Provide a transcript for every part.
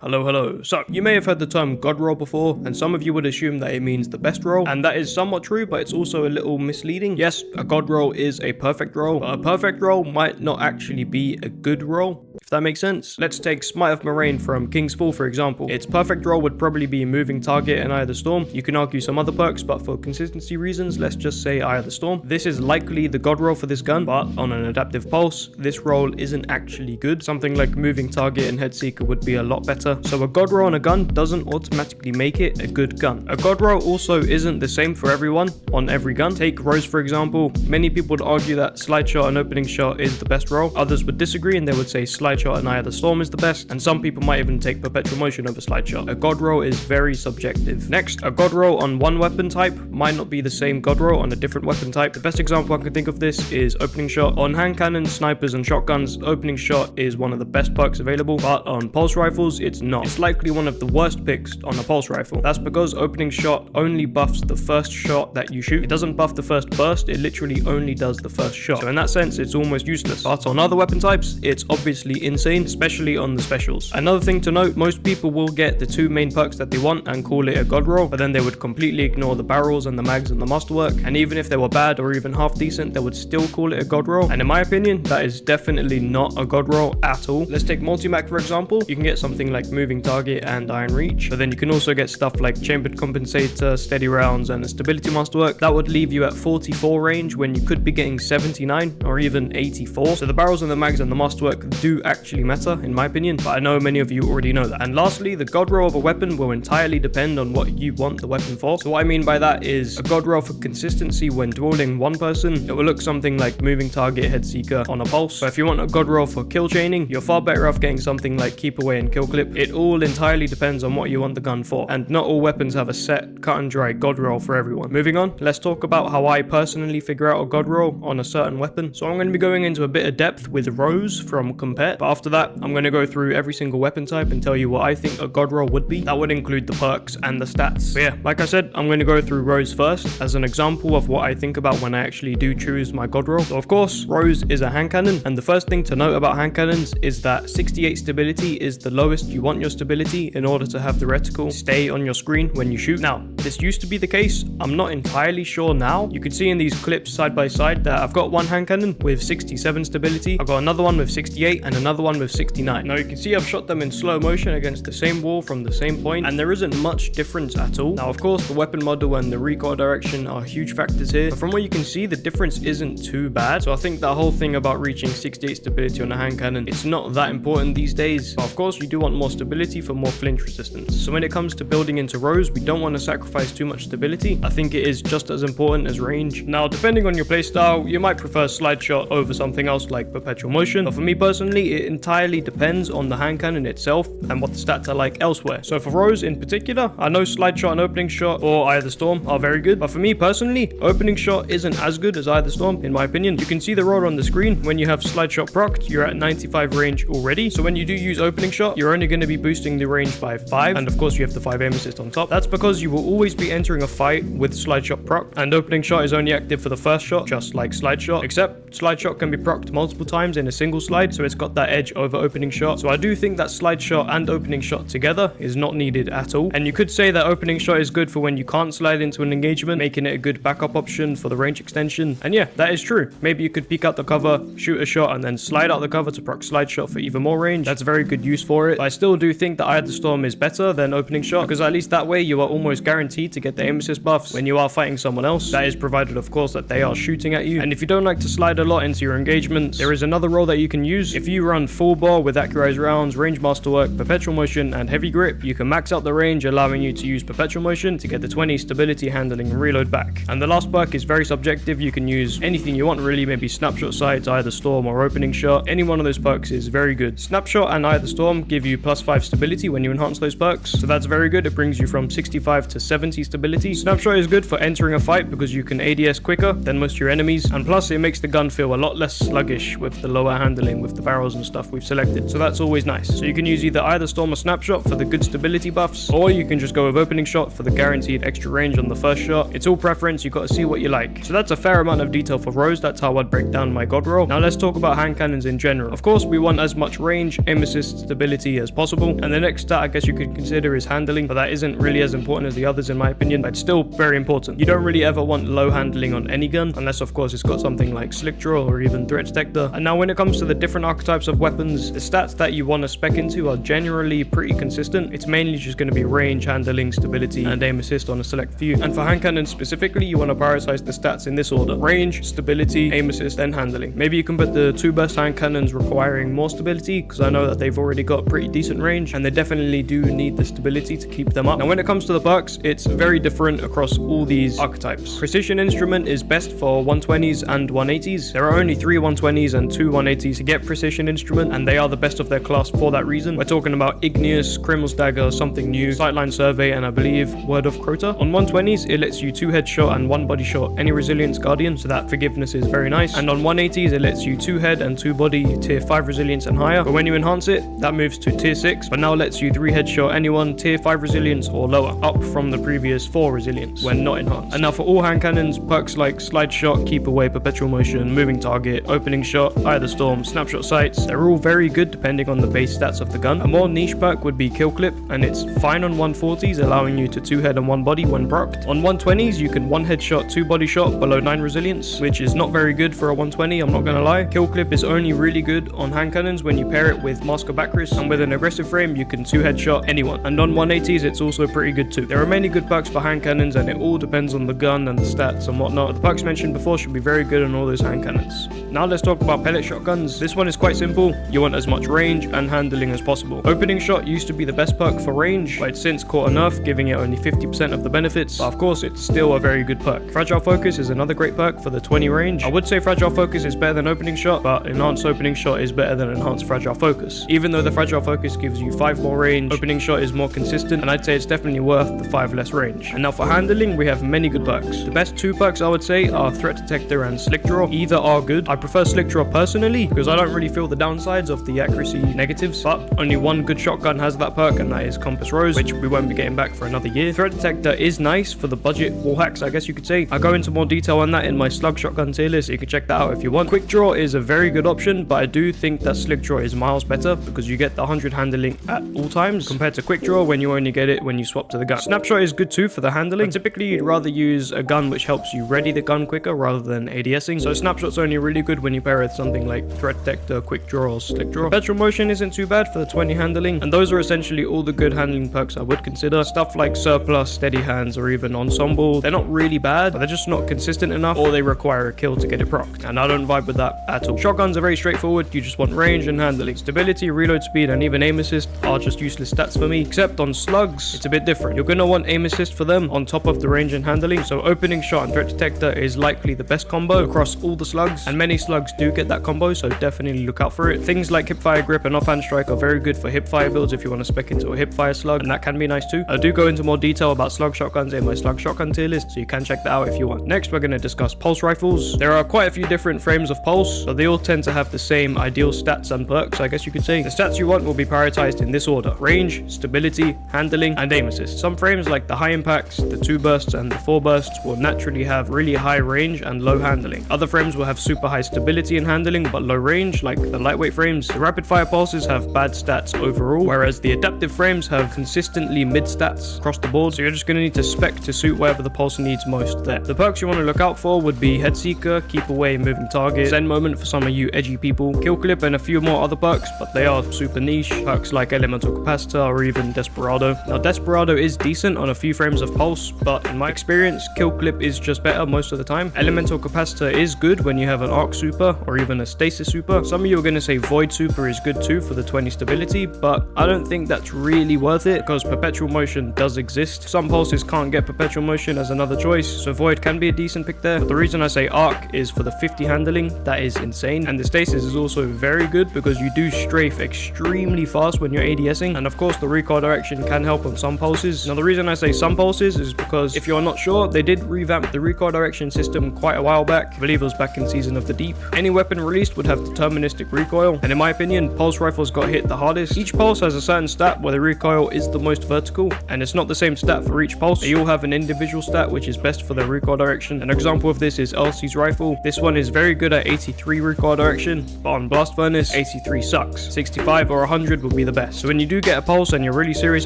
Hello. So, you may have heard the term God roll before, and some of you would assume that it means the best roll, and that is somewhat true, but it's also a little misleading. Yes, a God roll is a perfect roll, but a perfect roll might not actually be a good roll, if that makes sense. Let's take Smite of Moraine from King's Fall, for example. Its perfect roll would probably be moving target and Eye of the Storm. You can argue some other perks, but for consistency reasons, let's just say Eye of the Storm. This is likely the God roll for this gun, but on an adaptive pulse, this roll isn't actually good. Something like moving target and Headseeker would be a lot better. So a God roll on a gun doesn't automatically make it a good gun. A God roll also isn't the same for everyone on every gun. Take Rose for example. Many people would argue that slide shot and opening shot is the best roll. Others would disagree and they would say slide shot and Eye of the Storm is the best, and some people might even take perpetual motion over slide shot. A God roll is very subjective. Next, a God roll on one weapon type might not be the same God roll on a different weapon type. The best example I can think of this is opening shot. On hand cannons, snipers and shotguns, opening shot is one of the best perks available, but on pulse rifles it's not. It's likely one of the worst picks on a pulse rifle. That's because opening shot only buffs the first shot that you shoot. It doesn't buff the first burst, it literally only does the first shot. So in that sense, it's almost useless. But on other weapon types, it's obviously insane, especially on the specials. Another thing to note, most people will get the two main perks that they want and call it a God roll, but then they would completely ignore the barrels and the mags and the masterwork. And even if they were bad or even half decent, they would still call it a God roll. And in my opinion, that is definitely not a God roll at all. Let's take multi-mag for example. You can get something like moving target and iron reach, but then you can also get stuff like chambered compensator, steady rounds, and a stability masterwork. That would leave you at 44 range when you could be getting 79 or even 84. So the barrels and the mags and the masterwork do actually matter in my opinion, but I know many of you already know that. And lastly, the God roll of a weapon will entirely depend on what you want the weapon for. So what I mean by that is a God roll for consistency when dueling one person, it will look something like moving target, Headseeker on a pulse. But if you want a God roll for kill chaining, you're far better off getting something like keep away and kill clip. It all entirely depends on what you want the gun for, and not all weapons have a set cut and dry God roll for everyone. Moving on, let's talk about how I personally figure out a God roll on a certain weapon. So I'm going to be going into a bit of depth with Rose from Compet, but after that I'm going to go through every single weapon type and tell you what I think a God roll would be. That would include the perks and the stats. But yeah, like I said, I'm going to go through Rose first as an example of what I think about when I actually do choose my God roll. So of course, Rose is a hand cannon, and the first thing to note about hand cannons is that 68 stability is the lowest you want your stability in order to have the reticle stay on your screen when you shoot. Now, this used to be the case. I'm not entirely sure now. You can see in these clips side by side that I've got one hand cannon with 67 stability. I've got another one with 68 and another one with 69. Now you can see I've shot them in slow motion against the same wall from the same point, and there isn't much difference at all. Now of course the weapon model and the recoil direction are huge factors here, but from what you can see the difference isn't too bad. So I think that whole thing about reaching 68 stability on a hand cannon, it's not that important these days. But of course you do want more stability for more flinch resistance. So when it comes to building into Rose, we don't want to sacrifice too much stability. I think it is just as important as range. Now depending on your playstyle, you might prefer slide shot over something else like perpetual motion, but for me personally it entirely depends on the hand cannon itself and what the stats are like elsewhere. So for Rose in particular, I know slide shot and opening shot or Eye of the Storm are very good, but for me personally, opening shot isn't as good as Eye of the Storm in my opinion. You can see the roll on the screen. When you have slide shot procced, you're at 95 range already. So when you do use opening shot, you're only going to be boosting the range by 5, and of course you have the 5 aim assist on top. That's because you will always be entering a fight with slide shot proc, and opening shot is only active for the first shot, just like slide shot, except slide shot can be procced multiple times in a single slide, so it's got that edge over opening shot. So I do think that slide shot and opening shot together is not needed at all. And you could say that opening shot is good for when you can't slide into an engagement, making it a good backup option for the range extension. And yeah, that is true. Maybe you could peek out the cover, shoot a shot, and then slide out the cover to proc slide shot for even more range. That's very good use for it. But I still do think that Eye of the Storm is better than opening shot, because at least that way you are almost guaranteed to get the aim assist buffs when you are fighting someone else. That is provided of course that they are shooting at you. And if you don't like to slide a lot into your engagements, there is another roll that you can use. If you run full bore with accurized rounds, range masterwork, perpetual motion, and heavy grip, you can max out the range, allowing you to use perpetual motion to get the 20 stability, handling, and reload back. And the last perk is very subjective. You can use anything you want really, maybe snapshot sights, Eye of the Storm, or opening shot. Any one of those perks is very good. Snapshot and Eye of the Storm give you +5 stability when you enhance those perks, so that's very good. It brings you from 65 to 70 stability. Snapshot is good for entering a fight because you can ADS quicker than most of your enemies, and plus it makes the gun feel a lot less sluggish with the lower handling with the barrels and stuff we've selected, so that's always nice. So you can use either Eye of the Storm or Snapshot for the good stability buffs, or you can just go with opening shot for the guaranteed extra range on the first shot. It's all preference, you got to see what you like. So that's a fair amount of detail for Rose. That's how I'd break down my God roll. Now let's talk about hand cannons in general. Of course we want as much range, aim assist, stability as possible, possible. And the next stat I guess you could consider is handling, but that isn't really as important as the others in my opinion, but it's still very important. You don't really ever want low handling on any gun, unless of course it's got something like slick draw or even threat detector. And now when it comes to the different archetypes of weapons, the stats that you want to spec into are generally pretty consistent. It's mainly just going to be range, handling, stability, and aim assist on a select few. And for hand cannon specifically, you want to prioritize the stats in this order: range, stability, aim assist, and handling. Maybe you can put the 2 best hand cannons requiring more stability, because I know that they've already got pretty decent range, and they definitely do need the stability to keep them up. Now when it comes to the perks, it's very different across all these archetypes. Precision instrument is best for 120s and 180s. There are only 3 120s and 2 180s to get precision instrument, and they are the best of their class for that reason. We're talking about Igneous, Criminal's Dagger, Something New, Sightline Survey, and I believe Word of Crota. On 120s, it lets you 2 headshot and 1 body shot any Resilience Guardian, so that forgiveness is very nice. And on 180s, it lets you 2 head and 2 body tier 5 Resilience and higher. But when you enhance it, that moves to tier 6, but now lets you 3 headshot anyone tier 5 Resilience or lower, up from the previous 4 Resilience when not enhanced. And now for all hand cannons, perks like Slide Shot, Keep Away, Perpetual Motion, Moving Target, Opening Shot, Eye of the Storm, Snapshot Sights, they're all very good depending on the base stats of the gun. A more niche perk would be Kill Clip, and it's fine on 140s, allowing you to 2 head and 1 body when procced. On 120s, you can 1 headshot, 2 body shot below 9 Resilience, which is not very good for a 120, I'm not gonna lie. Kill Clip is only really good on hand cannons when you pair it with Mask of Bacchus, and with an aggressive frame, you can 2 headshot anyone. And on 180s, it's also pretty good too. There are many good perks for hand cannons, and it all depends on the gun and the stats and whatnot. The perks mentioned before should be very good on all those hand cannons. Now let's talk about pellet shotguns. This one is quite simple. You want as much range and handling as possible. Opening Shot used to be the best perk for range, but it's since caught a nerf, giving it only 50% of the benefits, but of course it's still a very good perk. Fragile Focus is another great perk for the 20 range. I would say Fragile Focus is better than Opening Shot, but Enhanced Opening Shot is better than Enhanced Fragile Focus. Even though the Fragile Focus gives you 5 more range, Opening Shot is more consistent, and I'd say it's definitely worth the 5 less range. And now for handling, we have many good perks. The best 2 perks I would say are Threat Detector and Slick Draw. Either are good. I prefer Slick Draw personally, because I don't really feel the downsides of the accuracy negatives, but only one good shotgun has that perk, and that is Compass Rose, which we won't be getting back for another year. Threat Detector is nice for the budget wall hacks, I guess you could say. I go into more detail on that in my Slug shotgun tier list, so you can check that out if you want. Quick Draw is a very good option, but I do think that Slick Draw is miles better, because you get the 100 handling at all times, compared to Quick Draw when you only get it when you swap to the gun. Snapshot is good too for the handling, but typically you'd rather use a gun which helps you ready the gun quicker rather than ADSing, so Snapshot's only really good when you pair with something like Threat Detector, Quick Draw, or Slick Draw. Perpetual Motion isn't too bad for the 20 handling, and those are essentially all the good handling perks I would consider. Stuff like Surplus, Steady Hands, or even Ensemble, they're not really bad, but they're just not consistent enough, or they require a kill to get it procced, and I don't vibe with that at all. Shotguns are very straightforward, you just want range and handling. Stability, reload speed, and even aim assist are just useless stats for me, except on slugs, it's a bit different. You're gonna want aim assist for them on top of the range and handling, so Opening Shot and Threat Detector is likely the best combo across all the slugs, and many slugs do get that combo, so definitely look out for it. Things like Hipfire Grip and Offhand Strike are very good for hipfire builds if you want to spec into a hipfire slug, and that can be nice too. I do go into more detail about slug shotguns in my slug shotgun tier list, so you can check that out if you want. Next, we're going to discuss pulse rifles. There are quite a few different frames of pulse, but they all tend to have the same ideal stats and perks, I guess you could say. The stats you want will be prioritized in this order: range, stability, handling, and aim assist. Some frames like the high impacts, the 2 bursts, and the 4 bursts will naturally have really high range and low handling. Other frames will have super high stability and handling but low range, like the lightweight frames. The rapid fire pulses have bad stats overall, whereas the adaptive frames have consistently mid stats across the board, so you're just going to need to spec to suit whatever the pulse needs most there. The perks you want to look out for would be Head Seeker, Keep Away, Moving Target, Zen Moment for some of you edgy people, Kill Clip, and a few more other perks, but they are super niche. Perks like Elemental Capacitor or even Desperado. Now Desperado is decent on a few frames of pulse, but in my experience, Kill Clip is just better most of the time. Elemental Capacitor is good when you have an Arc Super or even a Stasis Super. Some of you are going to say Void Super is good too for the 20 stability, but I don't think that's really worth it because Perpetual Motion does exist. Some pulses can't get Perpetual Motion as another choice, so Void can be a decent pick there, but the reason I say Arc is for the 50 handling. That is insane, and the Stasis is also very good because you do strafe extremely fast when you're ADSing, and of course the recoil direction can help on some pulses. Now the reason I say some pulses is because if you're not sure, they did revamp the recoil direction system quite a while back. I believe it was back in Season of the Deep. Any weapon released would have deterministic recoil, and in my opinion, pulse rifles got hit the hardest. Each pulse has a certain stat where the recoil is the most vertical, and it's not the same stat for each pulse. They all have an individual stat which is best for their recoil direction. An example of this is Elsie's rifle. This one is very good at 83 recoil direction, but on Blast Furnace, 83 sucks. 65 or 100 will be the best. So when you do get a pulse and you're really serious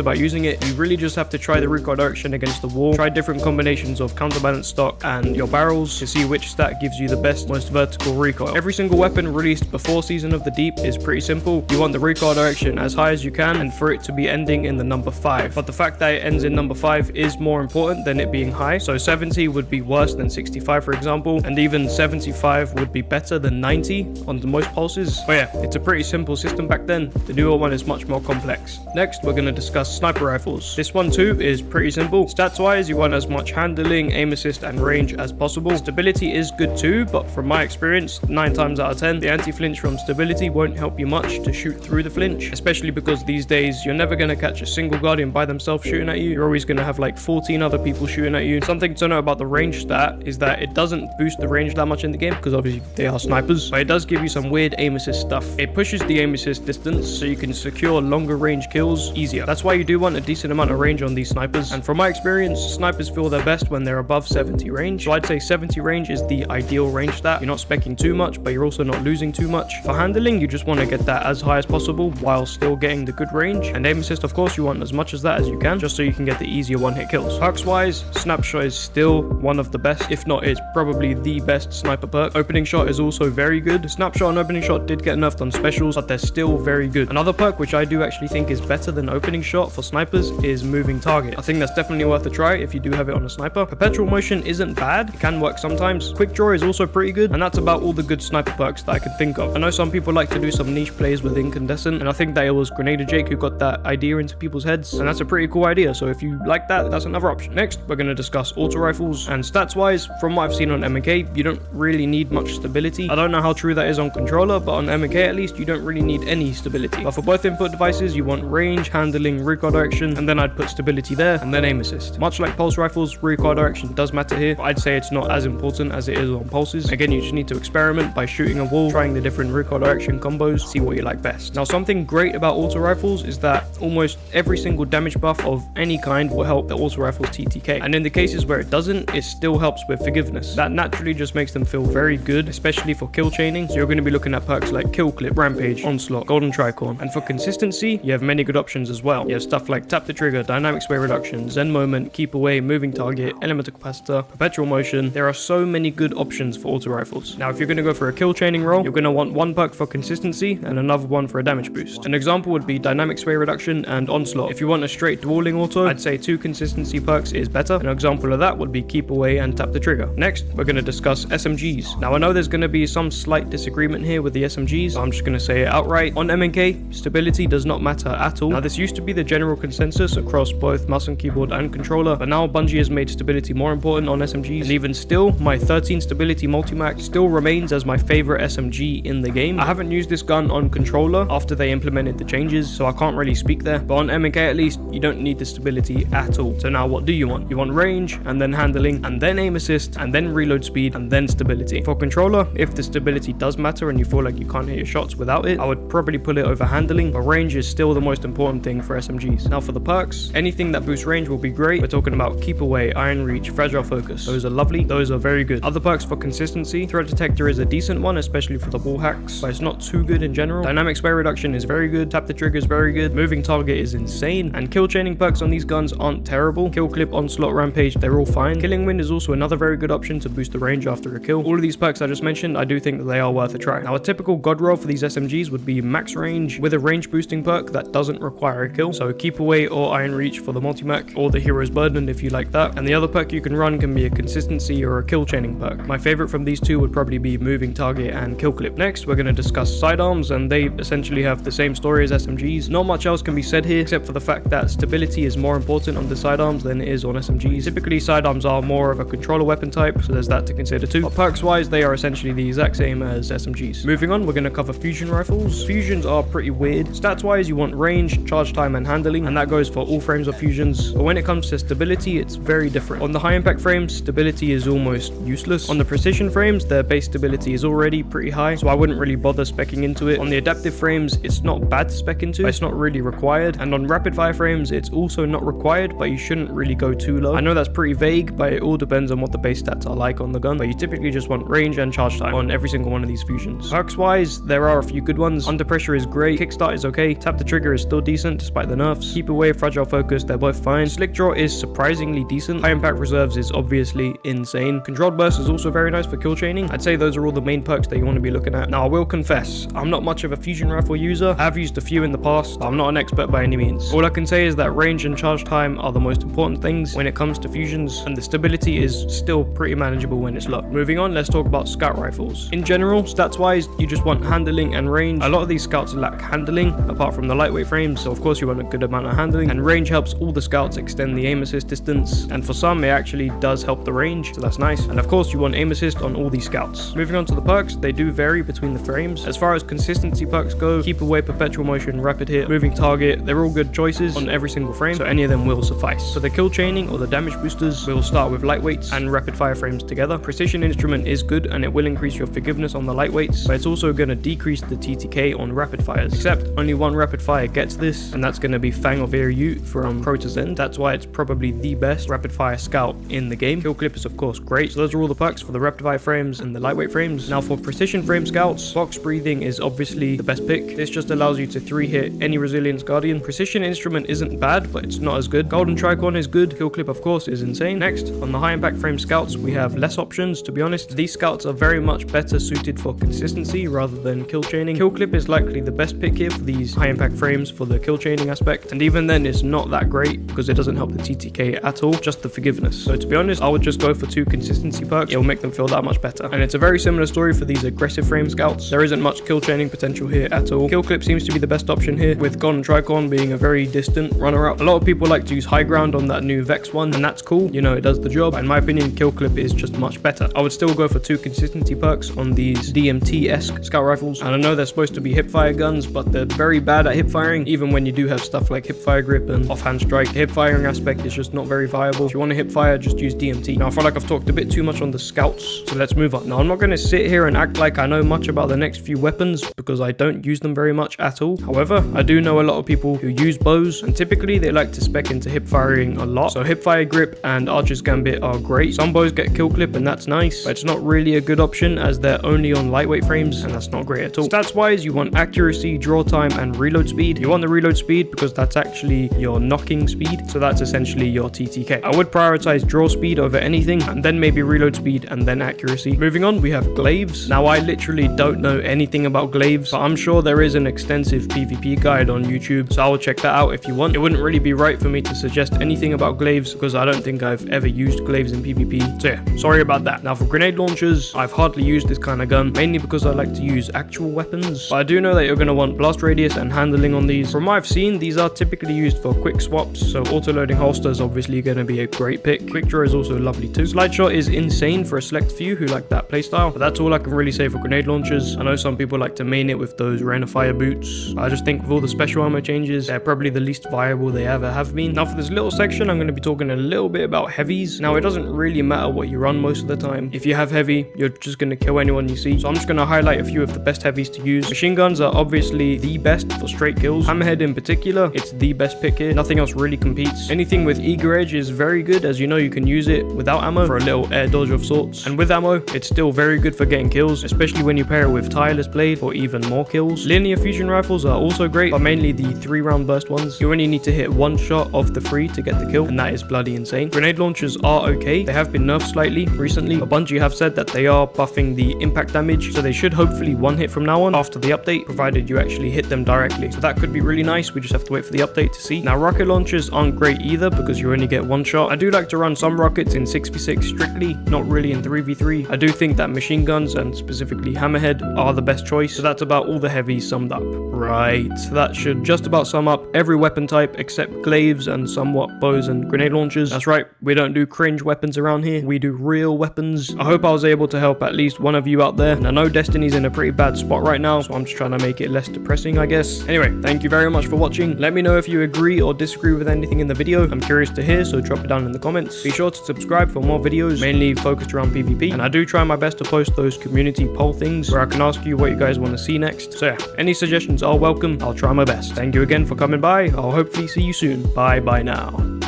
about using it, you really just have to try the recoil direction against the wall, try different combinations of counterbalance stock and your barrels to see which stat gives you the best, most vertical recoil. Every single weapon released before Season of the Deep is pretty simple. You want the recoil direction as high as you can and for it to be ending in the number 5. But the fact that it ends in number 5 is more important than it being high. So 70 would be worse than 65, for example, and even 75 would be better than 90 on the most pulses. But yeah, it's a pretty simple system back then. The newer one is much more complex. Next, we're going to discuss sniper rifles. This one too is pretty simple. Stats wise, you want as much handling, aim assist and range as possible. Stability is good too, but from my experience, 9 times out of 10, the anti-flinch from stability won't help you much to shoot through the flinch, especially because these days you're never going to catch a single Guardian by themselves shooting at you. You're always going to have like 14 other people shooting at you. Something to know about the range stat is that it doesn't boost the range that much in the game because obviously they are snipers, but it does give you some weird aim assist stuff. It pushes the aim assist distance so you can secure longer range kills easier. That's why you do want a decent amount of range on these snipers, and from my experience, snipers feel their best when they're above 70 range. So I'd say 70 range is the ideal range stat. You're not specking too much, but you're also not losing too much. For handling, you just want to get that as high as possible while still getting the good range, and aim assist, of course, you want as much as that as you can, just so you can get the easier one-hit kills. Perks wise, snapshot is still one of the best, if not it's probably the best sniper perk. Opening shot is also very good. Snapshot and opening shot did get nerfed on specials, but they're still very good. Another perk which I do actually think is better than opening shot for snipers is moving target. I think that's definitely worth a try if you do have it on a sniper. Perpetual motion isn't bad, it can work sometimes. Quick draw is also pretty good, and that's about all the good sniper perks that I can think of. I know some people like to do some niche plays with incandescent, and I think that it was Grenadier Jake who got that idea into people's heads, and that's a pretty cool idea. So if you like that, that's another option. Next, we're going to discuss auto rifles, and stats wise, from what I've seen on M&K, you don't really need much stability. I don't know how true that is on controller, but on M&K at least, you don't really need any stability. But for both input devices, you want range, handling, recoil direction, and then I'd put stability there, and then aim assist. Much like pulse rifles, recoil direction does matter here, but I'd say it's not as important as it is on pulses. Again, you just need to experiment by shooting a wall, trying the different recoil direction combos, see what you like best. Now, something great about auto rifles is that almost every single damage buff of any kind will help the auto rifles TTK, and in the cases where it doesn't, it still helps with forgiveness. That naturally just makes them feel very good, especially for kill chaining. So you're going to be looking at perks like kill clip, rampage, onslaught, golden tricorn, and for consistency, you have many good options as well. You have stuff like tap the trigger, dynamic sway reduction, zen moment, keep away, moving target, elemental capacitor, perpetual motion. There are so many good options for auto rifles. Now, if you're going to go for a kill chaining role, you're going to want one perk for consistency and another one for a damage boost. An example would be dynamic sway reduction and onslaught. If you want a straight dueling auto, I'd say 2 consistency perks is better. An example of that would be keep away and tap the trigger. Next, we're going to discuss SMGs. Now, I know there's going to be some slight disagreement here with the SMGs, so I'm just going to say it outright. On M&K, stability does not matter at all. Now, this used to be the general consensus across both mouse and keyboard and controller, but now Bungie has made stability more important on SMGs, and even still, my 13 stability multimac still remains as my favorite SMG in the game. I haven't used this gun on controller after they implemented the changes, so I can't really speak there, but on M&K at least, you don't need the stability at all. So now what do you want? You want range, and then handling, and then aim assist, and then reload speed, and then stability. For controller, if the stability does matter and you feel like you can't hit your shots without it, I would probably put it over handling, but range is still the most important thing for SMGs. Now for the perks, anything that boosts range will be great. We're talking about keep away, iron reach, fragile focus. Those are lovely, those are very good. Other perks for consistency, threat detector is a decent one, especially for the wall hacks, but it's not too good in general. Dynamic sway reduction is very good, tap the trigger is very good, moving target is insane, and kill chaining perks on these guns aren't terrible. Kill clip, onslaught, rampage, they're all fine. Killing wind is also another very good option to boost the range after a kill. All of these perks I just mentioned, I do think that they are worth a try. Now a typical god roll for these SMGs would be max range with a range boosting perk that doesn't require a kill, so keep away or iron reach for the multimac, or the hero's burden if you like that, and the other perk you can run can be a consistency or a kill chaining perk. My favorite from these two would probably be moving target and kill clip. Next, we're going to discuss sidearms, and they essentially have the same story as SMGs. Not much else can be said here except for the fact that stability is more important on the sidearms than it is on SMGs. Typically sidearms are more of a controller weapon type, so there's that to consider too, but perks wise they are essentially the exact same as SMGs. Moving on, we're going to cover fusion rifles. Fusions are pretty weird. Stats wise, you want range, charge time and handling, and that goes for all frames of fusions, but when it comes to stability, it's very different. On the high impact frames, stability is almost useless. On the precision frames, their base stability is already pretty high, so I wouldn't really bother speccing into it. On the adaptive frames, it's not bad to spec into, but it's not really required required. And on rapid fire frames, it's also not required, but you shouldn't really go too low. I know that's pretty vague, but it all depends on what the base stats are like on the gun, but you typically just want range and charge time on every single one of these fusions. Perks wise, there are a few good ones. Under pressure is great, kickstart is okay, tap the trigger is still decent despite the nerfs, keep away, fragile focus, they're both fine. Slick draw is surprisingly decent, high impact reserves is obviously insane. Controlled burst is also very nice for kill chaining. I'd say those are all the main perks that you want to be looking at. Now I will confess, I'm not much of a fusion rifle user. I've used a few in the past, but I'm not an expert by any means. All I can say is that range and charge time are the most important things when it comes to fusions, and the stability is still pretty manageable when it's low. Moving on, let's talk about scout rifles. In general, stats wise, you just want handling and range. A lot of these scouts lack handling, apart from the lightweight frames, so of course you want a good amount of handling, and range helps all the scouts extend the aim assist distance, and for some it actually does help the range, so that's nice. And of course you want aim assist on all these scouts. Moving on to the perks, they do vary between the frames. As far as consistency perks go, keep away, perpetual motion, rapid hit, moving target, they're all good choices on every single frame, so any of them will suffice. For the kill chaining or the damage boosters, we'll start with lightweights and rapid fire frames together. Precision instrument is good and it will increase your forgiveness on the lightweights, but it's also going to decrease the TTK on rapid fires, except only one rapid fire gets this, and that's going to be Fang of Air Ute from Pro to Zen. That's why it's probably the best rapid fire scout in the game. Kill clip is of course great, so those are all the perks for the rapid fire frames and the lightweight frames. Now for precision frame scouts, box breathing is obviously the best pick. This just allows you to 3-hit any resilience guardian. Precision instrument isn't bad, but it's not as good. Golden Tricon is good. Kill clip of course is insane. Next, on the high impact frame scouts, we have less options. To be honest, these scouts are very much better suited for consistency rather than kill chaining. Kill clip is likely the best pick here for these high impact frames for the kill chaining aspect, and even then it's not that great because it doesn't help the TTK at all, just the forgiveness. So to be honest, I would just go for 2 consistency perks. It'll make them feel that much better. And it's a very similar story for these aggressive frame scouts. There isn't much kill chaining potential here at all. Kill clip seems to be the best option here, with Golden Tricon being a very distant runner-up. A lot of people like to use high ground on that new Vex one, and that's cool, you know, it does the job. In my opinion, kill clip is just much better. I would still go for 2 consistency perks on these DMT-esque scout rifles, and I know they're supposed to be hipfire guns, but they're very bad at hip firing. Even when you do have stuff like hipfire grip and offhand strike, the hip firing aspect is just not very viable. If you want to hip fire, just use DMT. Now I feel like I've talked a bit too much on the scouts, so let's move on. Now I'm not going to sit here and act like I know much about the next few weapons because I don't use them very much at all. However, I do know a lot of people who use bows, and typically they like to spec into hip firing a lot. So hip fire grip and Archer's Gambit are great. Some bows get kill clip and that's nice, but it's not really a good option as they're only on lightweight frames, and that's not great at all. Stats wise, you want accuracy, draw time, and reload speed. You want the reload speed because that's actually your knocking speed, so that's essentially your TTK. I would prioritize draw speed over anything, and then maybe reload speed and then accuracy. Moving on, we have glaives. Now I literally don't know anything about glaives, but I'm sure there is an extensive PvP guide on YouTube, so I will check that out if you want. It wouldn't really be right for me to suggest anything about glaives because I don't think I've ever used glaives in PvP, so yeah, sorry about that. Now for grenade launchers, I've hardly used this kind of gun, mainly because I like to use actual weapons, but I do know that you're going to want blast radius and handling on these. From what I've seen, these are typically used for quick swaps, so auto-loading holster is obviously going to be a great pick. Quick draw is also lovely too. Slide shot is insane for a select few who like that playstyle, but that's all I can really say for grenade launchers. I know some people like to main it with those Rain of Fire boots. I just think with all the special ammo changes, they're probably the least viable they ever have been. Now for this little section, I'm going to be talking a little bit about heavies. Now it doesn't really matter what you run most of the time. If you have heavy, you're just going to kill anyone you see. So I'm just going to highlight a few of the best heavies to use. Machine guns are obviously the best for straight kills. Hammerhead in particular, it's the best pick here. Nothing else really competes. Anything with eager edge is very good, as you know you can use it without ammo for a little air dodge of sorts. And with ammo, it's still very good for getting kills, especially when you pair it with tireless blade for even more kills. Linear fusion rifles are also great, but mainly the 3-round burst ones. You only need to hit 1 shot of the 3 to get the kill, and that is bloody insane. Grenade launchers are okay. They have been nerfed slightly recently, but Bungie have said that they are buffing the impact damage, so they should hopefully 1-hit from now on after the update, provided you actually hit them directly. So that could be really nice. We just have to wait for the update to see. Now rocket launchers aren't great either because you only get 1 shot. I do like to run some rockets in 6v6 strictly, not really in 3v3. I do think that machine guns and specifically Hammerhead are the best choice. So that's about all the heavies summed up. Right, that should just about sum up every weapon type except glaives and somewhat bows and grenade launchers. That's right, we don't do cringe weapons around here, we do real weapons. I hope I was able to help at least one of you out there, and I know Destiny's in a pretty bad spot right now, so I'm just trying to make it less depressing, I guess. Anyway, thank you very much for watching. Let me know if you agree or disagree with anything in the video. I'm curious to hear, so drop it down in the comments. Be sure to subscribe for more videos, mainly focused around PvP, and I do try my best to post those community poll things where I can ask you what you guys want to see next. So yeah, any suggestions are welcome. I'll try my best. Thank you. Thank you again for coming by. I'll hopefully see you soon. Bye now.